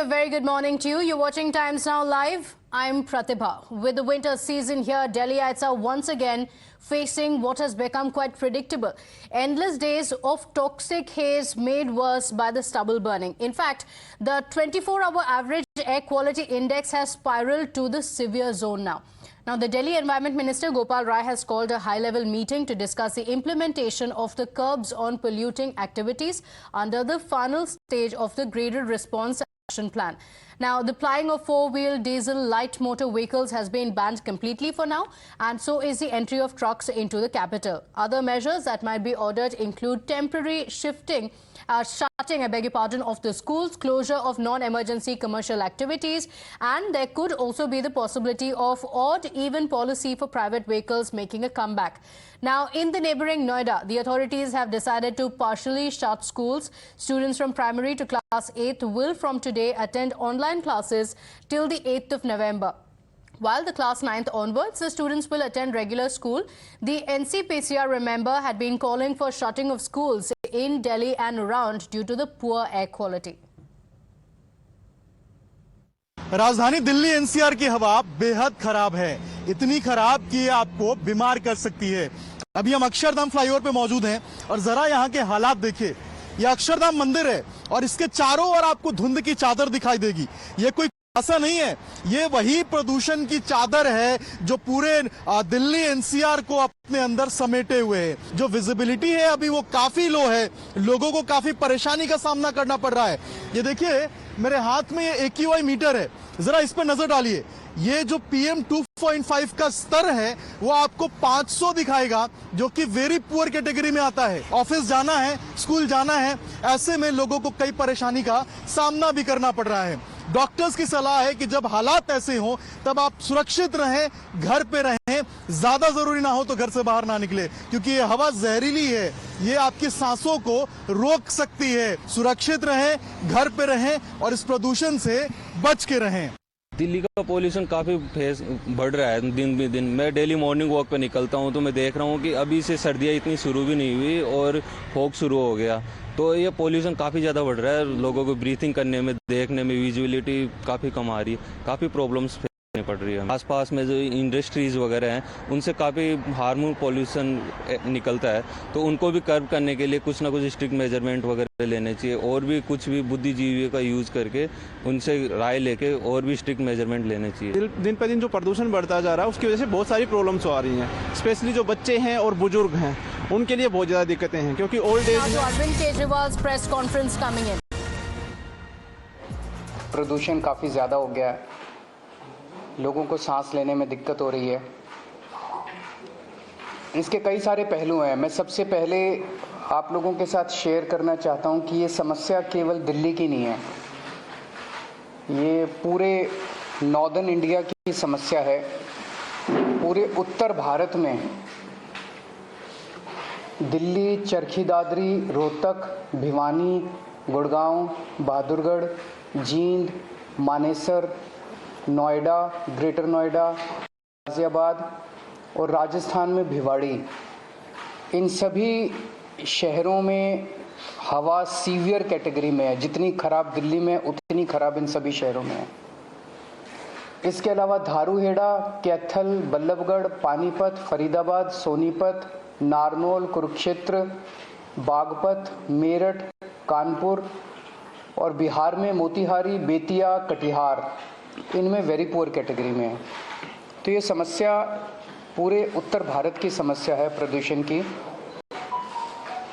a very good morning to you. You're watching Times Now Live. I'm Pratibha. With the winter season here, Delhiites are once again facing what has become quite predictable. Endless days of toxic haze made worse by the stubble burning. In fact, the 24-hour average air quality index has spiraled to the severe zone now. Now, the Delhi Environment Minister Gopal Rai has called a high-level meeting to discuss the implementation of the curbs on polluting activities under the final stage of the graded response action plan. Now, the plying of four-wheel diesel light motor vehicles has been banned completely for now, and so is the entry of trucks into the capital. Other measures that might be ordered include temporary shutting of the schools, closure of non-emergency commercial activities, and there could also be the possibility of odd-even policy for private vehicles making a comeback. Now, in the neighboring Noida, the authorities have decided to partially shut schools. Students from primary to class 8th will from today attend online classes till the 8th of November. While the class 9th onwards, the students will attend regular school. The NCPCR, remember, had been calling for shutting of schools in Delhi and around due to the poor air quality. राजधानी Delhi NCR की हवा बेहद खराब है, इतनी खराब कि ये आपको बीमार कर सकती है। अभी हम अक्षरधाम फ्लाईओवर पे मौजूद हैं और जरा यहाँ के हालात देखिए। ये अक्षरधाम मंदिर है और इसके चारों ओर आपको धुंध की चादर दिखाई देगी। ये कोई ऐसा नहीं है, ये वही प्रदूषण की चादर है जो पूरे दिल्ली एनसीआर को अपने अंदर समेटे हुए है। जो विजिबिलिटी है अभी वो काफी लो है, लोगों को काफी परेशानी का सामना करना पड़ रहा है। ये देखिए मेरे हाथ में ये AQI मीटर है, जरा इस पर नजर डालिए। ये जो PM 2.5 का स्तर है वो आपको 500 दिखाएगा, जो कि वेरी पुअर कैटेगरी में आता है। ऑफिस जाना है, स्कूल जाना है, ऐसे में लोगों को कई परेशानी का सामना भी करना पड़ रहा है। डॉक्टर्स की सलाह है कि जब हालात ऐसे हों तब आप सुरक्षित रहें, घर पे रहें, ज्यादा जरूरी ना हो तो घर से बाहर ना निकले, क्योंकि ये हवा जहरीली है, ये आपकी सांसों को रोक सकती है। सुरक्षित रहें, घर पे रहें और इस प्रदूषण से बच के रहें। दिल्ली का पॉल्यूशन काफ़ी बढ़ रहा है दिन ब दिन। मैं डेली मॉर्निंग वॉक पे निकलता हूँ तो मैं देख रहा हूँ कि अभी से सर्दियाँ इतनी शुरू भी नहीं हुई और फॉग शुरू हो गया, तो ये पॉल्यूशन काफ़ी ज़्यादा बढ़ रहा है। लोगों को ब्रीथिंग करने में, देखने में विजुअलिटी काफ़ी कम आ रही है, काफ़ी प्रॉब्लम्स पड़ रही है। आसपास में जो इंडस्ट्रीज़ वगैरह हैं उनसे काफ़ी हार्मफुल पॉल्यूशन निकलता है, तो उनको भी कर्व करने के लिए कुछ ना कुछ स्ट्रिक्ट मेजरमेंट वगैरह लेने चाहिए, और भी कुछ भी बुद्धिजीवी का यूज़ करके उनसे राय लेके और भी स्ट्रिक्ट मेजरमेंट लेने चाहिए। दिन पर दिन जो प्रदूषण बढ़ता जा रहा है उसकी वजह से बहुत सारी प्रॉब्लम्स आ रही हैं, स्पेशली जो बच्चे हैं और बुजुर्ग हैं उनके लिए बहुत ज़्यादा दिक्कतें हैं, क्योंकि old age. Arvind Kejriwal press conference coming in. प्रदूषण काफ़ी ज़्यादा हो गया है, लोगों को सांस लेने में दिक्कत हो रही है। इसके कई सारे पहलू हैं। मैं सबसे पहले आप लोगों के साथ शेयर करना चाहता हूं कि ये समस्या केवल दिल्ली की नहीं है, ये पूरे नॉर्दर्न इंडिया की समस्या है। पूरे उत्तर भारत में दिल्ली, चरखी दादरी, रोहतक, भिवानी, गुड़गांव, बहादुरगढ़, जींद, मानेसर, नोएडा, ग्रेटर नोएडा, गाजियाबाद और राजस्थान में भिवाड़ी, इन सभी शहरों में हवा सीवियर कैटेगरी में है। जितनी खराब दिल्ली में उतनी खराब इन सभी शहरों में है। इसके अलावा धारूहेड़ा, कैथल, बल्लभगढ़, पानीपत, फरीदाबाद, सोनीपत, नारनौल, कुरुक्षेत्र, बागपत, मेरठ, कानपुर और बिहार में मोतिहारी, बेतिया, कटिहार, इनमें वेरी पुअर कैटेगरी में है। तो ये समस्या पूरे उत्तर भारत की समस्या है प्रदूषण की,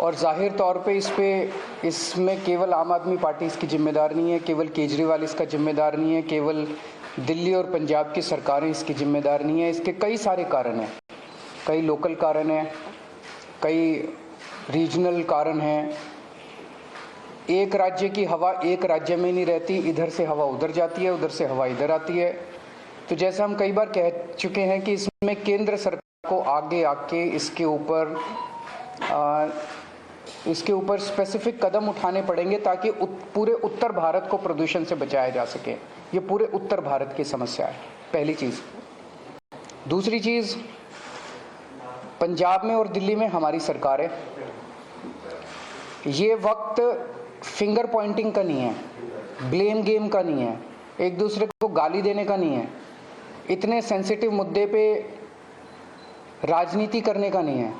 और जाहिर तौर पे इसमें केवल आम आदमी पार्टी इसकी जिम्मेदार नहीं है, केवल केजरीवाल इसका जिम्मेदार नहीं है, केवल दिल्ली और पंजाब की सरकारें इसकी जिम्मेदार नहीं है। इसके कई सारे कारण हैं, कई लोकल कारण हैं, कई रीजनल कारण हैं। एक राज्य की हवा एक राज्य में नहीं रहती, इधर से हवा उधर जाती है, उधर से हवा इधर आती है। तो जैसा हम कई बार कह चुके हैं कि इसमें केंद्र सरकार को आगे आके इसके ऊपर स्पेसिफिक कदम उठाने पड़ेंगे ताकि पूरे उत्तर भारत को प्रदूषण से बचाया जा सके। ये पूरे उत्तर भारत की समस्या है, पहली चीज़। दूसरी चीज़, पंजाब में और दिल्ली में हमारी सरकार है। ये वक्त फिंगर पॉइंटिंग का नहीं है, ब्लेम गेम का नहीं है, एक दूसरे को गाली देने का नहीं है, इतने सेंसिटिव मुद्दे पे राजनीति करने का नहीं है।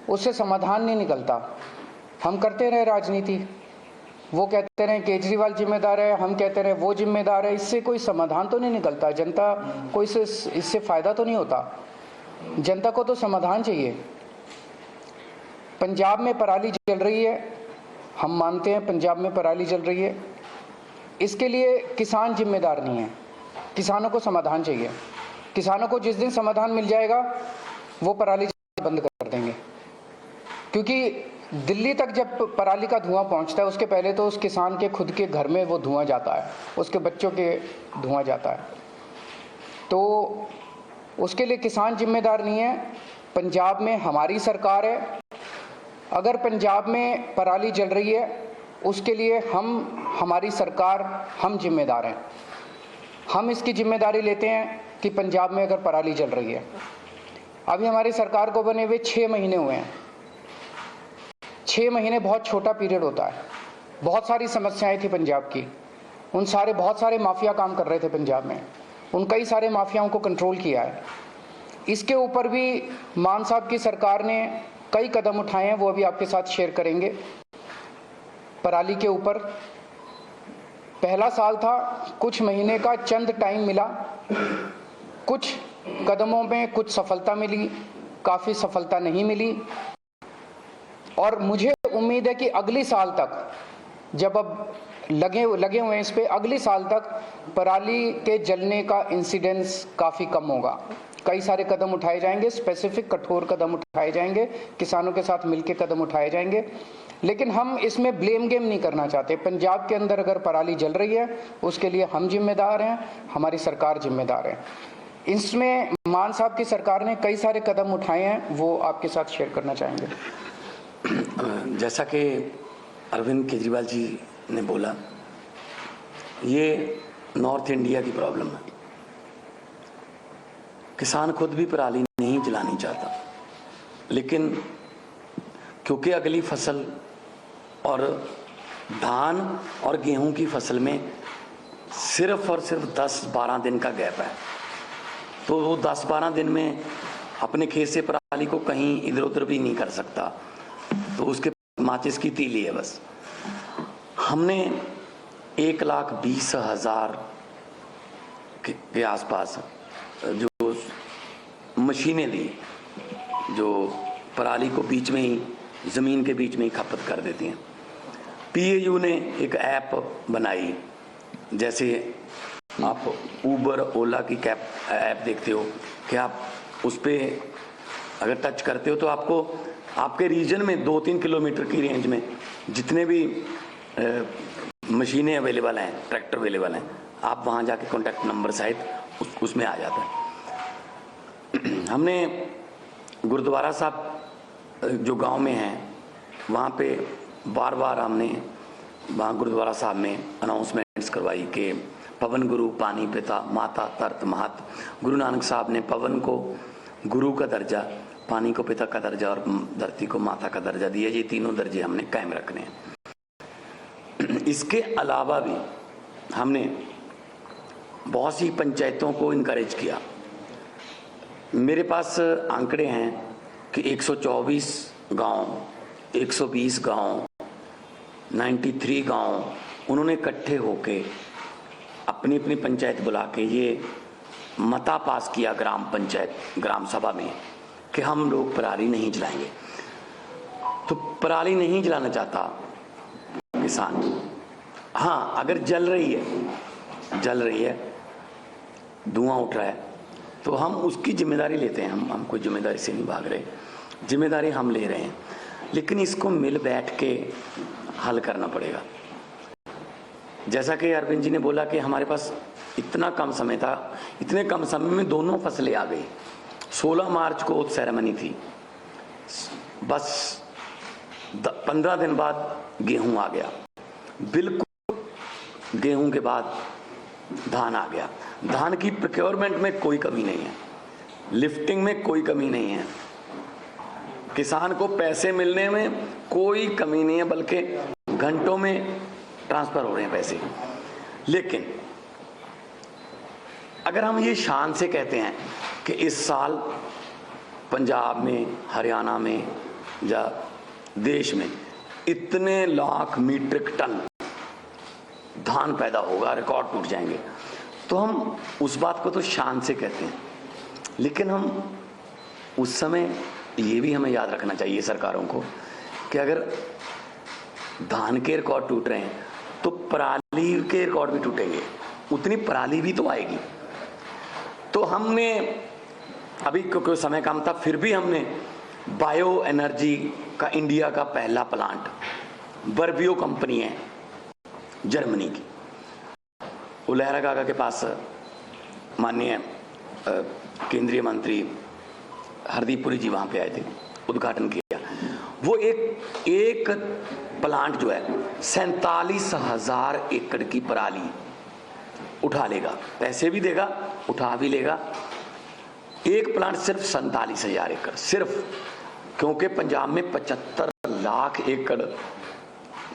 उससे समाधान नहीं निकलता। हम करते रहे राजनीति, वो कहते रहे केजरीवाल जिम्मेदार है, हम कहते रहे वो जिम्मेदार है, इससे कोई समाधान तो नहीं निकलता। जनता को इससे फायदा तो नहीं होता। जनता को तो समाधान चाहिए। पंजाब में पराली जल रही है, हम मानते हैं पंजाब में पराली जल रही है, इसके लिए किसान जिम्मेदार नहीं है। किसानों को समाधान चाहिए। किसानों को जिस दिन समाधान मिल जाएगा वो पराली बंद कर देंगे, क्योंकि दिल्ली तक जब पराली का धुआं पहुंचता है उसके पहले तो उस किसान के खुद के घर में वो धुआं जाता है, उसके बच्चों के धुआं जाता है। तो उसके लिए किसान जिम्मेदार नहीं है। पंजाब में हमारी सरकार है। अगर पंजाब में पराली जल रही है उसके लिए हमारी सरकार, हम जिम्मेदार हैं। हम इसकी जिम्मेदारी लेते हैं कि पंजाब में अगर पराली जल रही है, अभी हमारी सरकार को बने हुए 6 महीने हुए हैं। 6 महीने बहुत छोटा पीरियड होता है। बहुत सारी समस्याएं थी पंजाब की, बहुत सारे माफिया काम कर रहे थे पंजाब में, उन कई सारे माफियाओं को कंट्रोल किया है। इसके ऊपर भी मान साहब की सरकार ने कई कदम उठाए हैं, वो अभी आपके साथ शेयर करेंगे। पराली के ऊपर पहला साल था, कुछ महीने का चंद टाइम मिला, कुछ कदमों में कुछ सफलता मिली, काफ़ी सफलता नहीं मिली। और मुझे उम्मीद है कि अगली साल तक, जब अब लगे हुए हैं इस पे, अगली साल तक पराली के जलने का इंसिडेंस काफ़ी कम होगा। कई सारे कदम उठाए जाएंगे, स्पेसिफिक कठोर कदम उठाए जाएंगे, किसानों के साथ मिलकर कदम उठाए जाएंगे। लेकिन हम इसमें ब्लेम गेम नहीं करना चाहते। पंजाब के अंदर अगर पराली जल रही है उसके लिए हम जिम्मेदार हैं, हमारी सरकार जिम्मेदार है। इसमें मान साहब की सरकार ने कई सारे कदम उठाए हैं, वो आपके साथ शेयर करना चाहेंगे। जैसा कि अरविंद केजरीवाल जी ने बोला, ये नॉर्थ इंडिया की प्रॉब्लम है। किसान खुद भी पराली नहीं जलानी चाहता, लेकिन क्योंकि अगली फसल और धान और गेहूं की फसल में सिर्फ और सिर्फ 10-12 दिन का गैप है, तो वो 10-12 दिन में अपने खेत से पराली को कहीं इधर उधर भी नहीं कर सकता, तो उसके माचिस की तीली है बस। हमने 1,20,000 के आसपास जो मशीनें दी, जो पराली को बीच में ही, ज़मीन के बीच में ही खपत कर देती हैं। PAU ने एक ऐप बनाई, जैसे आप ऊबर ओला की ऐप देखते हो कि आप उस पर अगर टच करते हो तो आपको आपके रीजन में 2-3 किलोमीटर की रेंज में जितने भी मशीनें अवेलेबल हैं, ट्रैक्टर अवेलेबल हैं, आप वहाँ जाके कॉन्टैक्ट नंबर सहित उसमें आ जाता है। हमने गुरुद्वारा साहब जो गांव में हैं वहाँ पे बार बार हमने वहाँ गुरुद्वारा साहब में अनाउंसमेंट्स करवाई कि पवन गुरु पानी पिता माता तरत महत। गुरु नानक साहब ने पवन को गुरु का दर्जा, पानी को पिता का दर्जा और धरती को माता का दर्जा दिया। ये तीनों दर्जे हमने कायम रखने हैं। इसके अलावा भी हमने बहुत सी पंचायतों को इनकरेज किया। मेरे पास आंकड़े हैं कि 124 गांव, 120 गांव, 93 गांव, उन्होंने इकट्ठे होके अपनी अपनी पंचायत बुला के ये मता पास किया ग्राम पंचायत, ग्राम सभा में, कि हम लोग पराली नहीं जलाएंगे। तो पराली नहीं जलाना चाहता किसान, हाँ अगर जल रही है, धुआं उठ रहा है, तो हम उसकी जिम्मेदारी लेते हैं। हम कोई जिम्मेदारी से नहीं भाग रहे, जिम्मेदारी हम ले रहे हैं, लेकिन इसको मिल बैठ के हल करना पड़ेगा। जैसा कि अरविंद जी ने बोला कि हमारे पास इतना कम समय था, इतने कम समय में दोनों फसलें आ गई। 16 मार्च को सेरेमनी थी, बस 15 दिन बाद गेहूं आ गया, बिल्कुल गेहूं के बाद धान आ गया। धान की प्रोक्योरमेंट में कोई कमी नहीं है, लिफ्टिंग में कोई कमी नहीं है, किसान को पैसे मिलने में कोई कमी नहीं है, बल्कि घंटों में ट्रांसफर हो रहे हैं पैसे। लेकिन अगर हम ये शान से कहते हैं कि इस साल पंजाब में, हरियाणा में या देश में इतने लाख मीट्रिक टन धान पैदा होगा, रिकॉर्ड टूट जाएंगे, तो हम उस बात को तो शान से कहते हैं। लेकिन हम उस समय ये भी हमें याद रखना चाहिए सरकारों को कि अगर धान के रिकॉर्ड टूट रहे हैं तो पराली के रिकॉर्ड भी टूटेंगे, उतनी पराली भी तो आएगी। तो हमने अभी क्योंकि समय कम था, फिर भी हमने बायो एनर्जी का इंडिया का पहला प्लांट, बर्बियो कंपनी है जर्मनी की, वो लहरा गागा के पास माननीय केंद्रीय मंत्री हरदीप पुरी जी वहाँ पे आए थे, उद्घाटन किया। वो एक प्लांट जो है 47,000 एकड़ की पराली उठा लेगा, पैसे भी देगा, उठा भी लेगा। एक प्लांट सिर्फ 47,000 एकड़, सिर्फ क्योंकि पंजाब में 75 लाख एकड़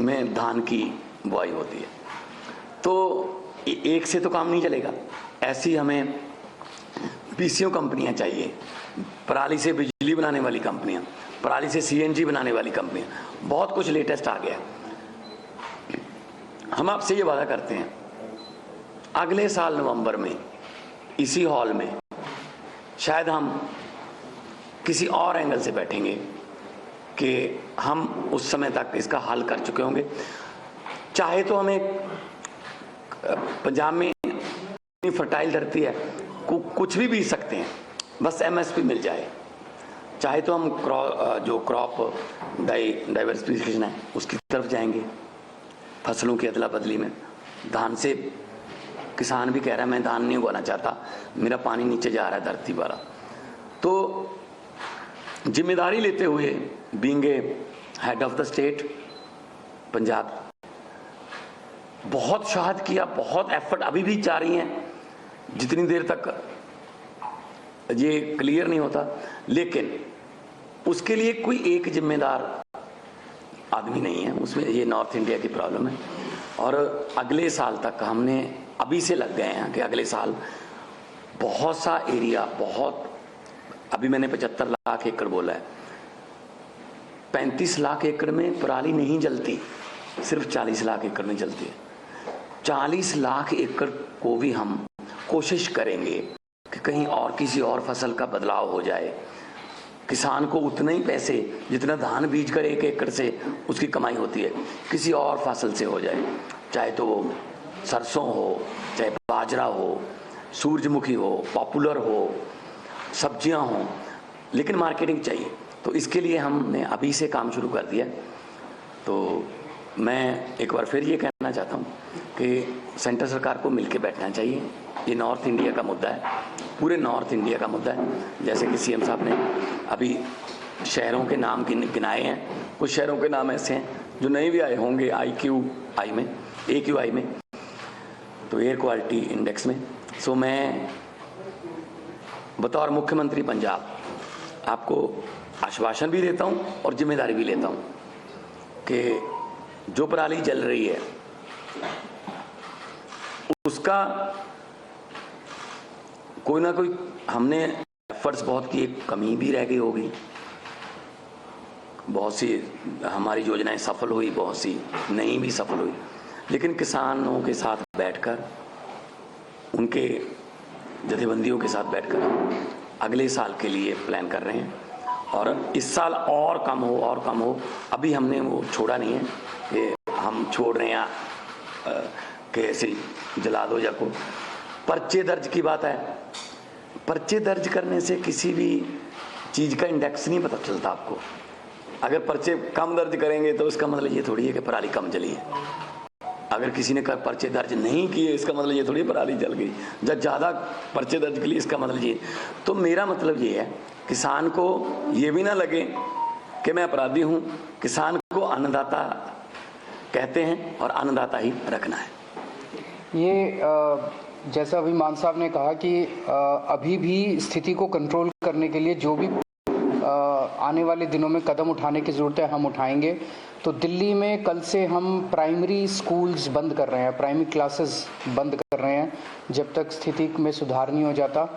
में धान की बुआई होती है, तो एक से तो काम नहीं चलेगा। ऐसी हमें पीसीओ कंपनियां चाहिए, पराली से बिजली बनाने वाली कंपनियां, पराली से सीएनजी बनाने वाली कंपनियां, बहुत कुछ लेटेस्ट आ गया। हम आपसे ये वादा करते हैं अगले साल नवंबर में इसी हॉल में शायद हम किसी और एंगल से बैठेंगे कि हम उस समय तक इसका हल कर चुके होंगे। चाहे तो हमें पंजाब में इतनी फर्टाइल धरती है, कुछ भी बीज सकते हैं, बस एमएसपी मिल जाए। चाहे तो हम जो क्रॉप डाइवर्सिफिकेशन है उसकी तरफ जाएंगे, फसलों की अदला बदली में। धान से किसान भी कह रहा है मैं धान नहीं उगाना चाहता, मेरा पानी नीचे जा रहा है धरती पर। तो जिम्मेदारी लेते हुए being a head of the state Punjab, बहुत शहादत किया, बहुत एफर्ट अभी भी जारी हैं, जितनी देर तक ये क्लियर नहीं होता। लेकिन उसके लिए कोई एक जिम्मेदार आदमी नहीं है, उसमें ये नॉर्थ इंडिया की प्रॉब्लम है। और अगले साल तक हमने अभी से लग गए हैं कि अगले साल बहुत सा एरिया, बहुत, अभी मैंने 75 लाख एकड़ बोला है, 35 लाख एकड़ में पराली नहीं जलती, सिर्फ 40 लाख एकड़ में जलती है। 40 लाख एकड़ को भी हम कोशिश करेंगे कि कहीं और किसी और फसल का बदलाव हो जाए, किसान को उतने ही पैसे जितना धान बीज कर 1 एकड़ से उसकी कमाई होती है किसी और फसल से हो जाए, चाहे तो वो सरसों हो, चाहे बाजरा हो, सूरजमुखी हो, पॉपुलर हो, सब्जियां हो, लेकिन मार्केटिंग चाहिए। तो इसके लिए हमने अभी से काम शुरू कर दिया। तो मैं एक बार फिर ये कहना चाहता हूँ कि सेंटर सरकार को मिलकर बैठना चाहिए। ये नॉर्थ इंडिया का मुद्दा है, पूरे नॉर्थ इंडिया का मुद्दा है। जैसे कि सीएम साहब ने अभी शहरों के नाम गिनाए हैं, कुछ शहरों के नाम ऐसे हैं जो नहीं भी आए होंगे AQI में, तो एयर क्वालिटी इंडेक्स में। सो मैं बतौर मुख्यमंत्री पंजाब आपको आश्वासन भी देता हूं और जिम्मेदारी भी लेता हूं कि जो पराली जल रही है उसका कोई ना कोई हमने एफर्ट्स बहुत किए, कमी भी रह गई होगी, बहुत सी हमारी योजनाएं सफल हुई, बहुत सी नहीं भी सफल हुई, लेकिन किसानों के साथ बैठकर, उनके जथेबंदियों के साथ बैठकर हम अगले साल के लिए प्लान कर रहे हैं। और इस साल और कम हो, अभी हमने वो छोड़ा नहीं है कि हम छोड़ रहे हैं कि ऐसे जला दो या को। पर्चे दर्ज की बात है, पर्चे दर्ज करने से किसी भी चीज़ का इंडेक्स नहीं पता चलता आपको। अगर पर्चे कम दर्ज करेंगे तो इसका मतलब ये थोड़ी है कि पराली कम जली है। अगर किसी ने पर्चे दर्ज नहीं किए इसका मतलब ये थोड़ी पराली जल गई। जब ज़्यादा पर्चे दर्ज के लिए इसका मतलब ये। तो मेरा मतलब ये है किसान को ये भी ना लगे कि मैं अपराधी हूँ। किसान को अन्नदाता कहते हैं और अन्नदाता ही रखना है। ये जैसा अभी मान साहब ने कहा कि अभी भी स्थिति को कंट्रोल करने के लिए जो भी आने वाले दिनों में कदम उठाने की ज़रूरत है हम उठाएंगे। तो दिल्ली में कल से हम प्राइमरी स्कूल्स बंद कर रहे हैं, प्राइमरी क्लासेस बंद कर रहे हैं जब तक स्थिति में सुधार नहीं हो जाता।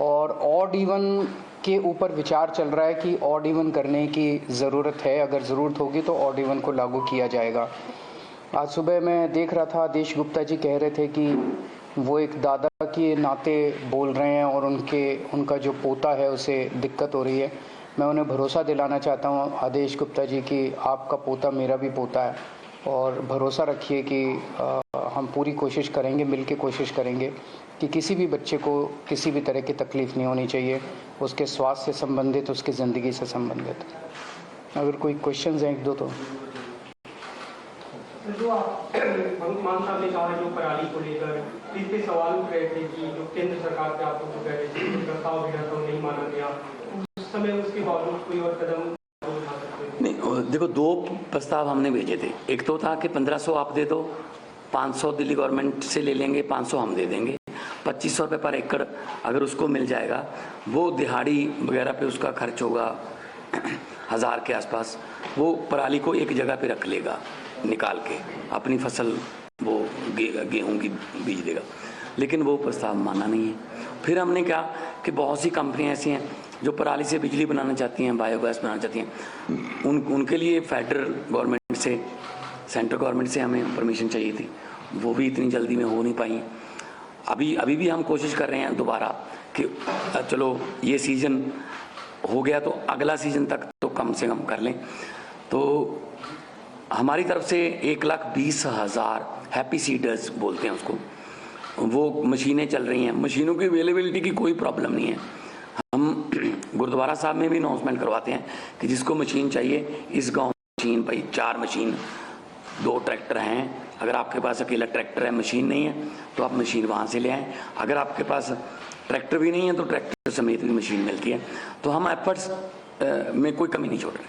और ऑड इवन के ऊपर विचार चल रहा है कि ऑड इवन करने की ज़रूरत है, अगर ज़रूरत होगी तो ऑड इवन को लागू किया जाएगा। आज सुबह मैं देख रहा था आदेश गुप्ता जी कह रहे थे कि वो एक दादा के नाते बोल रहे हैं और उनका जो पोता है उसे दिक्कत हो रही है। मैं उन्हें भरोसा दिलाना चाहता हूं आदेश गुप्ता जी कि आपका पोता मेरा भी पोता है और भरोसा रखिए कि हम पूरी कोशिश करेंगे, मिलके कोशिश करेंगे कि किसी भी बच्चे को किसी भी तरह की तकलीफ़ नहीं होनी चाहिए, उसके स्वास्थ्य से संबंधित, उसकी ज़िंदगी से संबंधित। अगर कोई क्वेश्चंस हैं एक दो तो। जो आप भगवंत मान साहब ने कहा जो पराली को लेकर इस पे सवाल उठ रहे थे कि जो केंद्र सरकार पे आप लोग कह रहे थे कि प्रस्ताव भेजा तो नहीं माना गया, उस समय उसके बावजूद कोई और कदम उठा सकते? नहीं, देखो 2 प्रस्ताव हमने भेजे थे। एक तो था कि 1500 आप दे दो, 500 दिल्ली गवर्नमेंट से ले लेंगे, 500 हम दे देंगे, 2500 रुपये पर एकड़ अगर उसको मिल जाएगा, वो दिहाड़ी वगैरह पे उसका खर्च होगा 1000 के आसपास, वो पराली को एक जगह पे रख लेगा निकाल के, अपनी फसल वो गेहूं की बीज देगा। लेकिन वो प्रस्ताव माना नहीं है। फिर हमने कहा कि बहुत सी कंपनियां ऐसी हैं जो पराली से बिजली बनाना चाहती हैं, बायोगैस बनाना चाहती हैं, उनके लिए फेडरल गवर्नमेंट से, सेंट्रल गवर्नमेंट से हमें परमिशन चाहिए थी, वो भी इतनी जल्दी में हो नहीं पाई। अभी भी हम कोशिश कर रहे हैं दोबारा कि चलो ये सीज़न हो गया तो अगला सीज़न तक तो कम से कम कर लें। तो हमारी तरफ से 1,20,000 हैप्पी सीडर्स बोलते हैं उसको, वो मशीनें चल रही हैं। मशीनों की अवेलेबिलिटी की कोई प्रॉब्लम नहीं है। हम गुरुद्वारा साहब में भी अनाउंसमेंट करवाते हैं कि जिसको मशीन चाहिए इस गांव मशीन, भाई 4 मशीन, 2 ट्रैक्टर हैं, अगर आपके पास अकेला ट्रैक्टर है, मशीन नहीं है तो आप मशीन वहाँ से ले आएँ। अगर आपके पास ट्रैक्टर भी नहीं है तो ट्रैक्टर समेत भी मशीन मिलती है। तो हम एफर्ट्स में कोई कमी नहीं छोड़ रहे।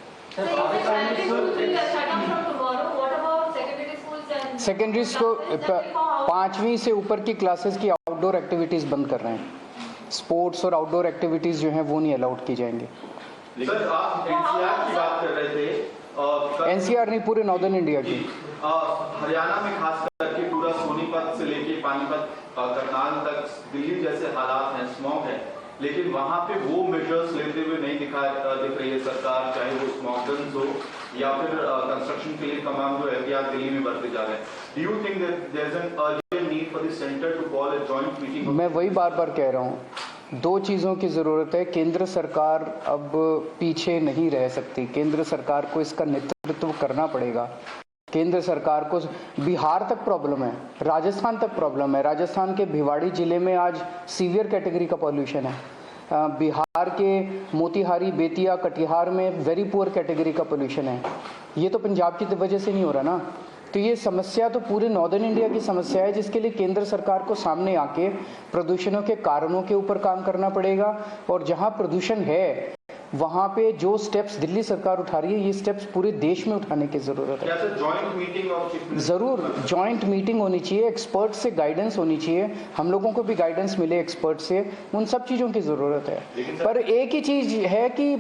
सेकेंडरी स्कूल 5वीं से ऊपर की क्लासेस की आउटडोर एक्टिविटीज़ बंद कर रहे हैं। स्पोर्ट्स और आउटडोर एक्टिविटीज़ जो हैं वो नहीं अलाउड की जाएंगी। सर, आप एनसीआर की बात कर रहे थे। एनसीआर नहीं, पूरे नॉर्दर्न इंडिया की। हरियाणा में खास करके पूरा सोनीपत से लेके पानीपत, करनाल तक दिल्ली जैसे हालात हैं, स्मॉग है, लेकिन वहां पे वो मेजर्स लेते हुए नहीं दिख रही है सरकार, चाहे वो स्मॉगन्स हो या फिर कंस्ट्रक्शन के लिए तमाम जो एहतियात दिल्ली में बरते जा रहे हैं। Do you think that there is an urgent need for the centre to call a joint meeting? मैं वही बार बार कह रहा हूँ, 2 चीज़ों की ज़रूरत है। केंद्र सरकार अब पीछे नहीं रह सकती, केंद्र सरकार को इसका नेतृत्व करना पड़ेगा। केंद्र सरकार को बिहार तक प्रॉब्लम है, राजस्थान तक प्रॉब्लम है। राजस्थान के भिवाड़ी जिले में आज सीवियर कैटेगरी का पॉल्यूशन है। बिहार के मोतिहारी, बेतिया, कटिहार में वेरी पुअर कैटेगरी का पोल्यूशन है। ये तो पंजाब की वजह से नहीं हो रहा ना। तो ये समस्या तो पूरे नॉर्दर्न इंडिया की समस्या है, जिसके लिए केंद्र सरकार को सामने आके प्रदूषणों के कारणों के ऊपर काम करना पड़ेगा। और जहां प्रदूषण है वहां पे जो स्टेप्स दिल्ली सरकार उठा रही है, ये स्टेप्स पूरे देश में उठाने की जरूरत है। जरूर जॉइंट मीटिंग होनी चाहिए, एक्सपर्ट से गाइडेंस होनी चाहिए, हम लोगों को भी गाइडेंस मिले एक्सपर्ट से, उन सब चीज़ों की ज़रूरत है। पर एक ही चीज़ है कि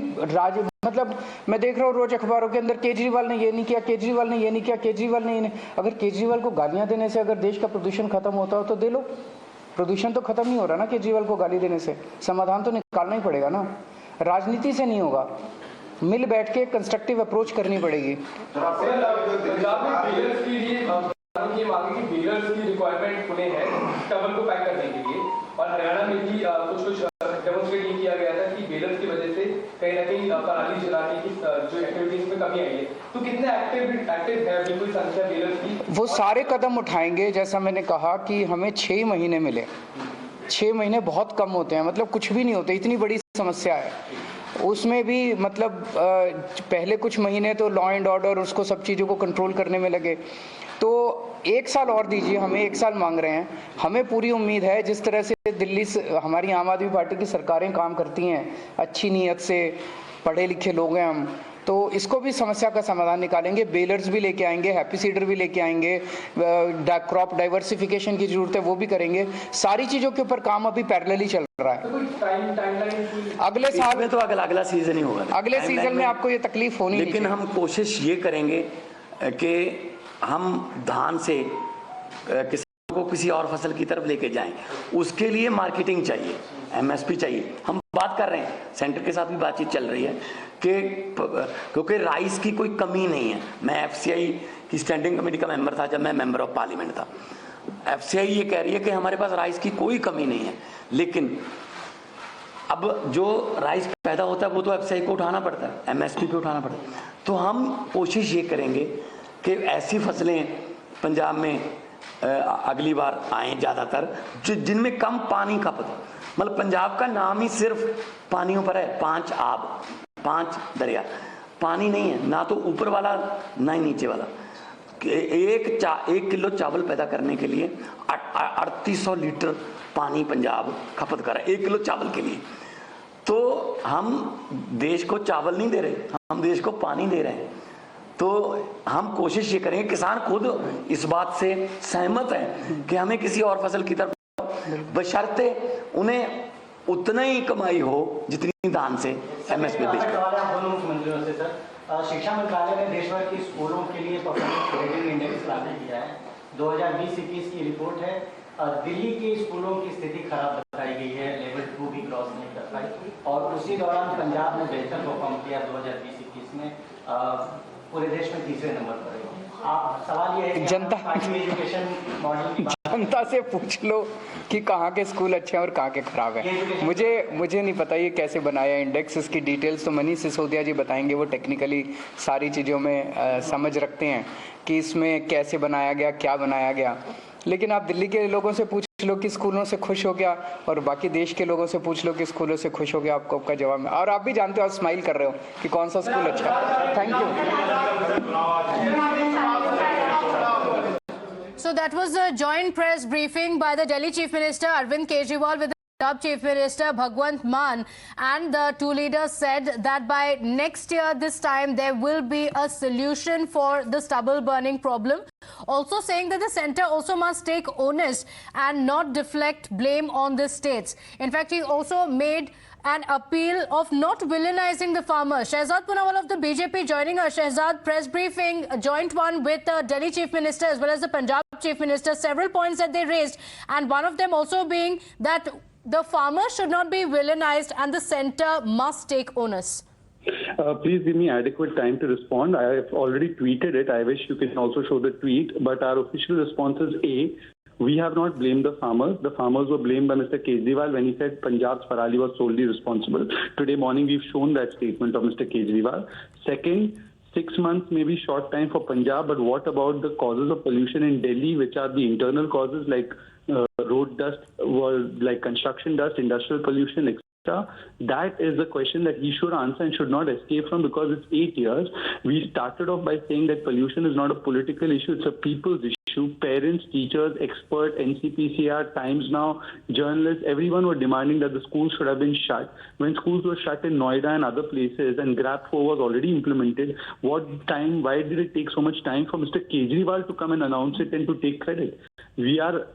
मतलब मैं देख रहा हूँ रोज अखबारों के अंदर केजरीवाल ने ये नहीं किया, केजरीवाल ने ये नहीं किया, केजरीवाल ने ये नहीं। अगर केजरीवाल को गालियाँ देने से अगर देश का प्रदूषण खत्म होता हो तो दे लो। प्रदूषण तो खत्म नहीं हो रहा ना केजरीवाल को गाली देने से, समाधान तो निकालना ही पड़ेगा ना। राजनीति से नहीं होगा, मिल बैठ के कंस्ट्रक्टिव अप्रोच करनी पड़ेगी। बेलर्स की रिक्वायरमेंट पुणे है टवल को पैक करने के लिए, और हरियाणा में भी कुछ डेमोन्स्ट्रेट ये किया गया था कि बेलर्स की वजह से कहीं ना कहीं पराली जलाने की जो एक्टिविटीज में कमी आई है। तो कितने एक्टिव है बिल्कुल संख्या बेलर्स की? वो सारे कदम उठाएंगे। जैसा मैंने कहा कि हमें 6 महीने मिले, 6 महीने बहुत कम होते हैं, मतलब कुछ भी नहीं होते, इतनी बड़ी समस्या है। उसमें भी मतलब पहले कुछ महीने तो लॉ एंड ऑर्डर उसको सब चीज़ों को कंट्रोल करने में लगे। तो 1 साल और दीजिए, हमें 1 साल मांग रहे हैं। हमें पूरी उम्मीद है जिस तरह से दिल्ली से हमारी आम आदमी पार्टी की सरकारें काम करती हैं, अच्छी नीयत से, पढ़े लिखे लोग हैं हम, तो इसको भी समस्या का समाधान निकालेंगे। बेलर्स भी लेके आएंगे, हैप्पी सीडर भी लेके आएंगे, क्रॉप डाइवर्सिफिकेशन की जरूरत है वो भी करेंगे। सारी चीज़ों के ऊपर काम अभी पैरेलली चल रहा है। अगले साल में तो अगला सीजन ही होगा, अगले सीजन में आपको ये तकलीफ होनी, लेकिन हम कोशिश ये करेंगे कि हम धान से किसानों को किसी और फसल की तरफ लेके जाएं, उसके लिए मार्केटिंग चाहिए, एमएसपी चाहिए। हम बात कर रहे हैं, सेंटर के साथ भी बातचीत चल रही है कि क्योंकि राइस की कोई कमी नहीं है। मैं एफसीआई की स्टैंडिंग कमेटी का मेंबर था जब मैं मेंबर ऑफ पार्लियामेंट था। एफसीआई ये कह रही है कि हमारे पास राइस की कोई कमी नहीं है, लेकिन अब जो राइस पैदा होता है वो तो एफसीआई को उठाना पड़ता है, एमएसपी पे उठाना पड़ता है। तो हम कोशिश ये करेंगे कि ऐसी फसलें पंजाब में अगली बार आए ज़्यादातर जिनमें कम पानी खपत हो। मतलब पंजाब का नाम ही सिर्फ पानियों पर है, 5 आब, 5 दरिया, पानी नहीं है, ना तो ऊपर वाला ना ही नीचे वाला। एक किलो चावल पैदा करने के लिए 3800 लीटर पानी पंजाब खपत कर रहा है 1 किलो चावल के लिए। तो हम देश को चावल नहीं दे रहे, हम देश को पानी दे रहे हैं। तो हम कोशिश ये करेंगे, किसान खुद इस बात से सहमत है कि हमें किसी और फसल की तरफ, बशर्ते उन्हें उतना ही कमाई हो जितनी धान से एमएसपी बेच दोनों मुख्यमंत्रियों से सर, शिक्षा मंत्रालय ने देश भर की स्कूलों के लिए परफॉर्मेंस रेटिंग इंडेक्स लागू किया है। 2020-21 की रिपोर्ट है। दिल्ली के स्कूलों की स्थिति खराब बताई गई है, लेवल 2 भी क्रॉस नहीं कर पाई, और उसी दौरान पंजाब ने बेहतर परफॉर्म किया 2020-21 में, पूरे देश में 3रे नंबर पर है। आप सवाल ये है कि एजुकेशन मॉडल की जनता से पूछ लो कि कहाँ के स्कूल अच्छे हैं और कहाँ के खराब हैं। मुझे नहीं पता ये कैसे बनाया इंडेक्स, इसकी डिटेल्स तो मनीष सिसोदिया जी बताएंगे। वो टेक्निकली सारी चीज़ों में समझ रखते हैं कि इसमें कैसे बनाया गया, क्या बनाया गया। लेकिन आप दिल्ली के लोगों से पूछ लो कि स्कूलों से खुश हो गया, और बाकी देश के लोगों से पूछ लो कि स्कूलों से खुश हो गया, आपको आपका जवाब में। और आप भी जानते हो, आप स्माइल कर रहे हो कि कौन सा स्कूल अच्छा है। Thank you. So that was a joint press briefing by the Delhi Chief Minister Arvind Kejriwal with the Punjab Chief Minister Bhagwant Mann, and the two leaders said that by next year this time there will be a solution for the stubble burning problem. Also saying that the centre also must take onus and not deflect blame on the states. In fact, he also made an appeal of not villainizing the farmers. Shehzad Poonawalla of the BJP joining us. Shehzad, press briefing, a joint one with the Delhi Chief Minister as well as the Punjab Chief Minister. Several points that they raised, and one of them also being that the farmers should not be villainized and the centre must take onus. Please give me adequate time to respond. I have already tweeted it. I wish you can also show the tweet. But our official response is A, we have not blamed the farmers. The farmers were blamed by Mr. Kejriwal when he said Punjab's parali was solely responsible. Today morning we've shown that statement of Mr. Kejriwal. Second, 6 months may be short time for Punjab, but what about the causes of pollution in Delhi, which are the internal causes like road dust, like construction dust, industrial pollution, etc. That is the question that he should answer and should not escape from, because it's 8 years. We started off by saying that pollution is not a political issue, it's a people's issue. Parents, teachers, experts, NCPCR, Times Now, journalists, everyone were demanding that the schools should have been shut. When schools were shut in Noida and other places and GRAP 4 was already implemented, why did it take so much time for Mr. Kejriwal to come and announce it and to take credit? We are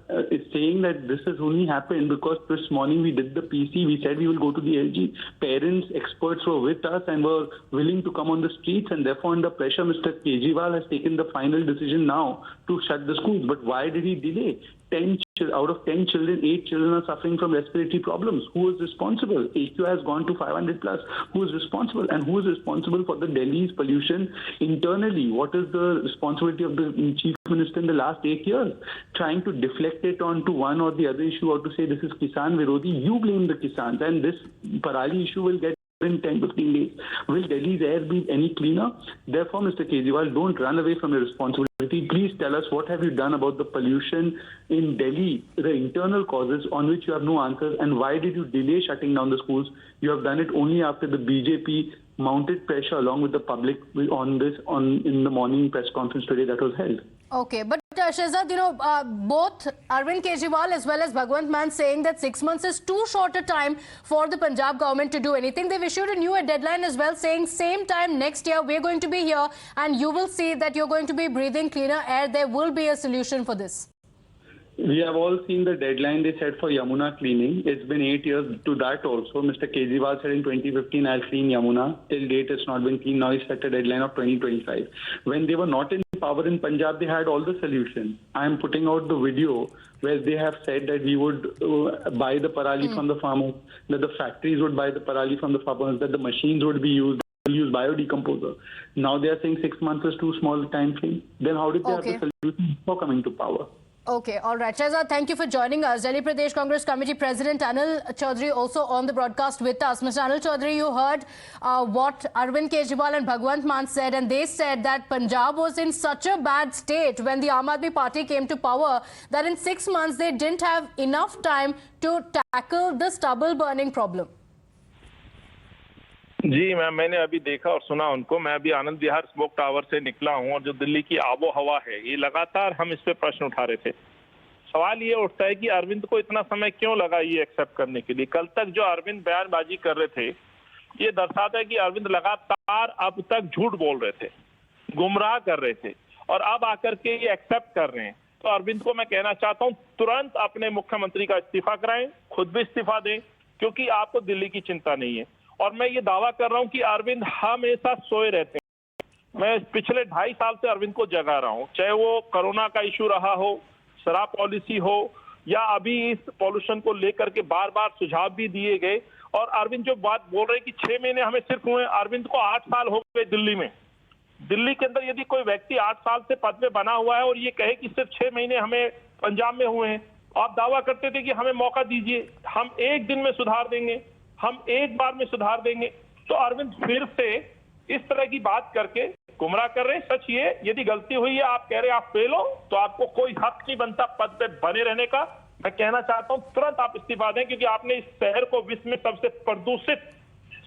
saying that this has only happened because this morning we did the PC, we said we will go to the LG. Parents, experts were with us and were willing to come on the streets, and therefore under pressure Mr. Kejriwal has taken the final decision now to shut the schools. But why did he delay? Out of 10 children, 8 children are suffering from respiratory problems. Who is responsible? AQ has gone to 500 plus. Who is responsible? And who is responsible for the Delhi's pollution internally? What is the responsibility of the Chief Minister in the last 8 years? Trying to deflect it onto one or the other issue, or to say this is Kisan Virodhi. You blame the Kisans, and this Parali issue will get in 10-15 days. Will Delhi's air be any cleaner? Therefore, Mr. Kejriwal, don't run away from your responsibility. Please tell us, what have you done about the pollution in Delhi, the internal causes on which you have no answers, and why did you delay shutting down the schools? You have done it only after the BJP mounted pressure along with the public on this in the morning press conference today that was held. Okay, but Shehzad, both Arvind Kejriwal as well as Bhagwant Mann saying that 6 months is too short a time for the Punjab government to do anything. They've issued a new deadline as well, saying same time next year we're going to be here and you will see that you're going to be breathing cleaner air. There will be a solution for this. We have all seen the deadline they set for Yamuna cleaning. It's been 8 years to that also. Mr. Kejriwal said in 2015, I'll clean Yamuna. Till date, it's not been cleaned. Now he set a deadline of 2025. When they were not in power in Punjab, they had all the solutions. I am putting out the video where they have said that we would buy the parali from the farmers, that the factories would buy the parali from the farmers, that the machines would be used, use biodecomposer. Now they are saying 6 months is too small a time frame. Then how did they have the solution for coming to power? Okay, all right. Shehzad, thank you for joining us. Delhi Pradesh Congress Committee President Anil Chaudhary also on the broadcast with us. Mr. Anil Chaudhary, you heard what Arvind Kejriwal and Bhagwant Mann said, and they said that Punjab was in such a bad state when the Aam Aadmi Party came to power that in 6 months they didn't have enough time to tackle the stubble burning problem. जी मैंने अभी देखा और सुना उनको। मैं अभी Anand Vihar smoke tower से निकला हूं और जो दिल्ली की आबो हवा है, ये लगातार हम इस पे प्रश्न उठा रहे थे। सवाल ये उठता है कि अरविंद को इतना समय क्यों लगा ये एक्सेप्ट करने के लिए। कल तक जो अरविंद बयानबाजी कर रहे थे, ये दर्शाता है कि अरविंद लगातार अब तक झूठ बोल रहे थे, गुमराह कर रहे थे, और अब आकर के ये एक्सेप्ट कर रहे हैं। तो अरविंद को मैं कहना चाहता हूँ, तुरंत अपने मुख्यमंत्री का इस्तीफा कराएं, खुद भी इस्तीफा दें, क्योंकि आपको दिल्ली की चिंता नहीं है। और मैं ये दावा कर रहा हूं कि अरविंद हमेशा सोए रहते हैं। मैं पिछले 2.5 साल से अरविंद को जगा रहा हूं, चाहे वो कोरोना का इशू रहा हो, शराब पॉलिसी हो, या अभी इस पॉल्यूशन को लेकर के बार बार सुझाव भी दिए गए। और अरविंद जो बात बोल रहे हैं कि 6 महीने हमें सिर्फ हुए, अरविंद को 8 साल हो गए दिल्ली में। दिल्ली के अंदर यदि कोई व्यक्ति 8 साल से पद में बना हुआ है और ये कहे कि सिर्फ 6 महीने हमें पंजाब में हुए हैं, आप दावा करते थे कि हमें मौका दीजिए, हम 1 दिन में सुधार देंगे, हम 1 बार में सुधार देंगे। तो अरविंद फिर से इस तरह की बात करके गुमराह कर रहे हैं। सच ये, यदि गलती हुई है, आप कह रहे हैं आप फेल हो, तो आपको कोई हक नहीं बनता पद पे बने रहने का। मैं कहना चाहता हूं तुरंत आप इस्तीफा दें, क्योंकि आपने इस शहर को विश्व में सबसे प्रदूषित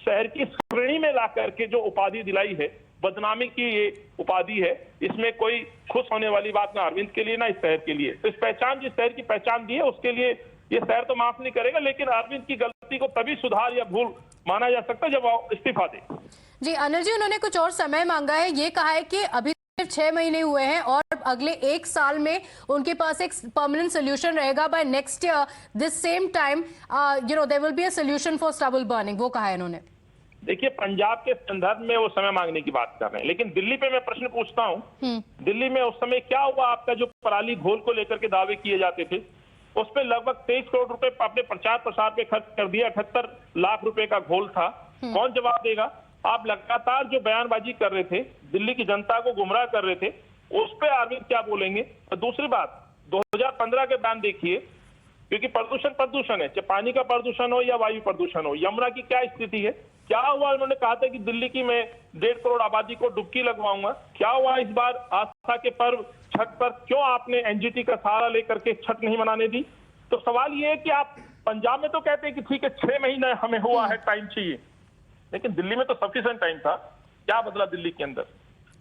शहर की श्रेणी में ला करके जो उपाधि दिलाई है, बदनामी की ये उपाधि है, इसमें कोई खुश होने वाली बात ना अरविंद के लिए ना इस शहर के लिए। तो इस पहचान, जिस शहर की पहचान दी है, उसके लिए ये शहर तो माफ नहीं करेगा, लेकिन अरविंद की गलती को तभी सुधार या भूल माना जा सकता है जब वो इस्तीफा दे। जी अनिल जी, उन्होंने कुछ और समय मांगा है। ये कहा है कि अभी सिर्फ 6 महीने हुए हैं और अगले 1 साल में उनके पास एक परमानेंट सोल्यूशन रहेगा। By next year this same time there will be a solution for stubble burning, वो कहा है इन्होंने। देखिए, पंजाब के संदर्भ में वो समय मांगने की बात कर रहे हैं, लेकिन दिल्ली पे मैं प्रश्न पूछता हूँ, दिल्ली में उस समय क्या हुआ? आपका जो पराली घोल को लेकर के दावे किए जाते थे, उस पर लगभग 23 करोड़ रुपए अपने प्रचार प्रसार पे खर्च कर दिया। 78 लाख रुपए का घोल था। कौन जवाब देगा? आप लगातार जो बयानबाजी कर रहे थे, दिल्ली की जनता को गुमराह कर रहे थे, उस पे अरविंद क्या बोलेंगे? और दूसरी बात, 2015 के बयान देखिए, क्योंकि प्रदूषण है, चाहे पानी का प्रदूषण हो या वायु प्रदूषण हो। यमुना की क्या स्थिति है? क्या हुआ? उन्होंने कहा था कि दिल्ली की मैं 1.5 करोड़ आबादी को डुबकी लगवाऊंगा। क्या हुआ इस बार आस्था के पर्व छठ पर? क्यों आपने एनजीटी का सहारा लेकर के छठ नहीं मनाने दी? तो सवाल ये है कि आप पंजाब में तो कहते हैं कि ठीक है 6 महीने हमें हुआ है, टाइम चाहिए, लेकिन दिल्ली में तो सफिशिएंट टाइम था। क्या बदला दिल्ली के अंदर?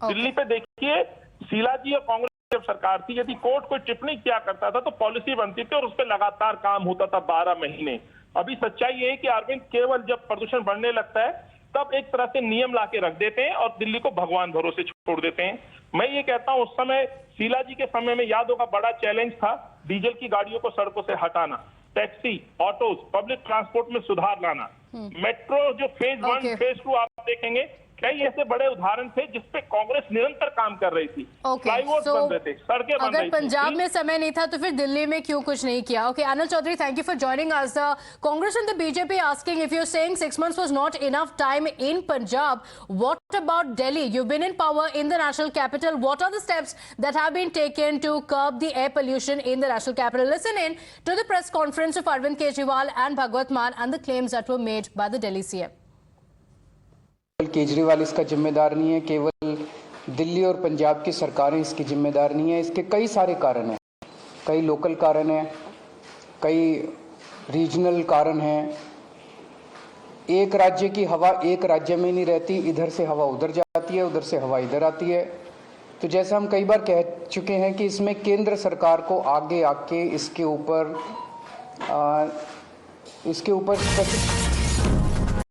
दिल्ली पे देखिए, शीला जी और कांग्रेस जब सरकार थी, यदि कोर्ट कोई टिप्पणी किया करता था तो पॉलिसी बनती थी और उस पर लगातार काम होता था 12 महीने। अभी सच्चाई ये है कि अरविंद केवल जब प्रदूषण बढ़ने लगता है तब एक तरह से नियम लाके रख देते हैं और दिल्ली को भगवान भरोसे छोड़ देते हैं। मैं ये कहता हूं, उस समय शीला जी के समय में याद होगा, बड़ा चैलेंज था डीजल की गाड़ियों को सड़कों से हटाना, टैक्सी, ऑटोज, पब्लिक ट्रांसपोर्ट में सुधार लाना, मेट्रो जो फेज 1 फेज 2 आप देखेंगे, कई ऐसे बड़े उदाहरण थे जिसपे कांग्रेस निरंतर काम कर रही थी। फ्लाईओवर्स बन रहे थे, सड़कें बन रही थी। अगर पंजाब में समय नहीं था तो फिर दिल्ली में क्यों कुछ नहीं किया? Okay, Anil Chaudhary, thank you for joining us. Congress and the BJP asking, if you're saying 6 months was not enough time in Punjab, what about Delhi? You've been in power in the national capital. What are the steps that have been taken to curb the air pollution in the national capital? Listen in to the press conference of Arvind Kejriwal and Bhagwant Mann and the claims that were made by the Delhi CM. Kejriwal इसका जिम्मेदार नहीं है, केवल दिल्ली और पंजाब की सरकारें इसकी जिम्मेदार नहीं है। इसके कई सारे कारण हैं, कई लोकल कारण हैं, कई रीजनल कारण हैं। एक राज्य की हवा एक राज्य में नहीं रहती, इधर से हवा उधर जाती है, उधर से हवा इधर आती है। तो जैसा हम कई बार कह चुके हैं कि इसमें केंद्र सरकार को आगे आके इसके ऊपर